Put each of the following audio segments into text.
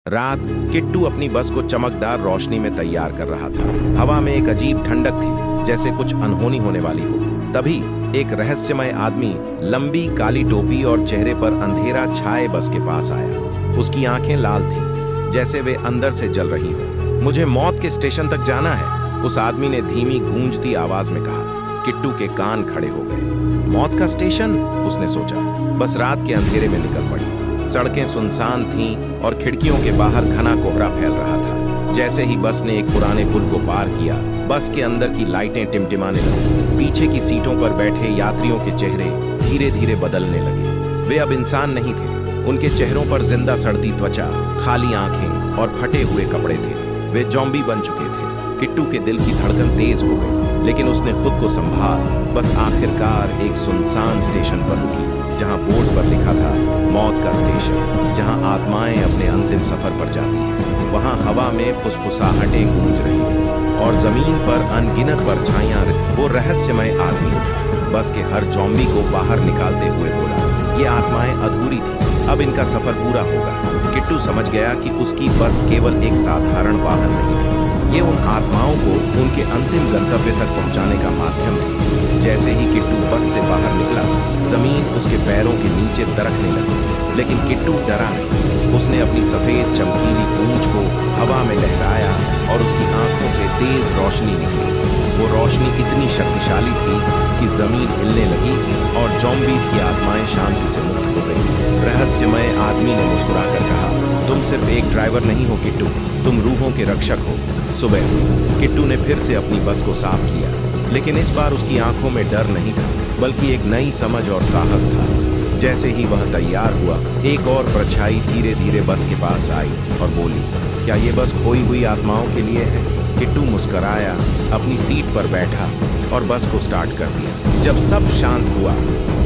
रात किट्टू अपनी बस को चमकदार रोशनी में तैयार कर रहा था। हवा में एक अजीब ठंडक थी, जैसे कुछ अनहोनी होने वाली हो। तभी एक रहस्यमय आदमी लंबी काली टोपी और चेहरे पर अंधेरा छाए बस के पास आया। उसकी आंखें लाल थीं, जैसे वे अंदर से जल रही हों। मुझे मौत के स्टेशन तक जाना है, उस आदमी ने धीमी गूंजती आवाज में कहा। किट्टू के कान खड़े हो गए। मौत का स्टेशन? उसने सोचा। बस रात के अंधेरे में निकल पड़ी। सड़कें सुनसान थीं और खिड़कियों के बाहर घना कोहरा फैल रहा था। जैसे ही बस ने एक पुराने पुल को पार किया, बस के अंदर की लाइटें टिमटिमाने लगीं। पीछे की सीटों पर बैठे यात्रियों के चेहरे धीरे धीरे बदलने लगे। वे अब इंसान नहीं थे। उनके चेहरों पर जिंदा सड़ती त्वचा, खाली आंखें और फटे हुए कपड़े थे। वे ज़ॉम्बी बन चुके थे। किट्टू के दिल की धड़कन तेज हो गई, लेकिन उसने खुद को संभाल बस आखिरकार एक सुनसान स्टेशन पर रुकी, जहां बोर्ड पर लिखा था मौत का स्टेशन, जहां आत्माएं अपने अंतिम सफर पर जाती हैं। वहां हवा में फुसफुसाहटें गूंज रही थी और जमीन पर अनगिनत परछाइयां। वो रहस्यमय आदमी उठा, बस के हर ज़ॉम्बी को बाहर निकालते हुए बोला, ये आत्माएं अधूरी थी, अब इनका सफर पूरा होगा। किट्टू समझ गया कि उसकी बस केवल एक साधारण वाहन नहीं थी, ये उन आत्माओं को उनके अंतिम गंतव्य तक पहुंचाने का माध्यम थी। जैसे ही किट्टू बस से बाहर निकला, जमीन उसके पैरों के नीचे दरकने लगी, लेकिन किट्टू डरा नहीं। उसने अपनी सफेद चमकीली पूंछ को हवा में लहराया और उसकी आंखों से तेज रोशनी निकली। वो रोशनी इतनी शक्तिशाली थी कि जमीन हिलने लगी और ज़ॉम्बीज़ की आत्माएं शांति से मुक्त हो गई। रहस्यमय आदमी ने मुस्कुराकर कहा, तुम सिर्फ एक ड्राइवर नहीं हो किट्टू, तुम रूहों के रक्षक हो। सुबह हुई। किट्टू ने फिर से अपनी बस को साफ किया, लेकिन इस बार उसकी आंखों में डर नहीं था, बल्कि एक नई समझ और साहस था। जैसे ही वह तैयार हुआ, एक और परछाई धीरे धीरे बस के पास आई और बोली, क्या ये बस खोई हुई आत्माओं के लिए है? किट्टू मुस्कराया, अपनी सीट पर बैठा और बस को स्टार्ट कर दिया। जब सब शांत हुआ,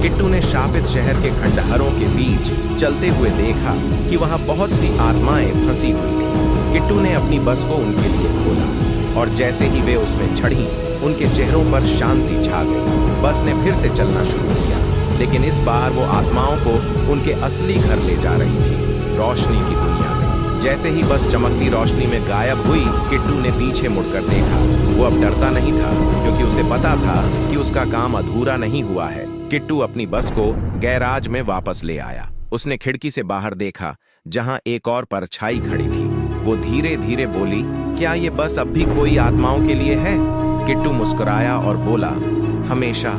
किट्टू ने शापित शहर के खंडहरों के बीच चलते हुए देखा कि वहां बहुत सी आत्माएं फंसी हुई थी। किट्टू ने अपनी बस को उनके लिए खोला और जैसे ही वे उसमें चढ़ी, उनके चेहरों पर शांति छा गई। बस ने फिर से चलना शुरू किया, लेकिन इस बार वो आत्माओं को उनके असली घर ले जा रही थी, रोशनी की दुनिया में। जैसे ही बस चमकती रोशनी में गायब हुई, किट्टू ने पीछे मुड़कर देखा। वो अब डरता नहीं था, क्योंकि उसे पता था कि उसका काम अधूरा नहीं हुआ है। किट्टू अपनी बस को गैराज में वापस ले आया। उसने खिड़की से बाहर देखा, जहां एक और परछाई खड़ी थी। वो धीरे धीरे बोली, क्या ये बस अब भी कोई आत्माओं के लिए है? किट्टू मुस्कुराया और बोला, हमेशा।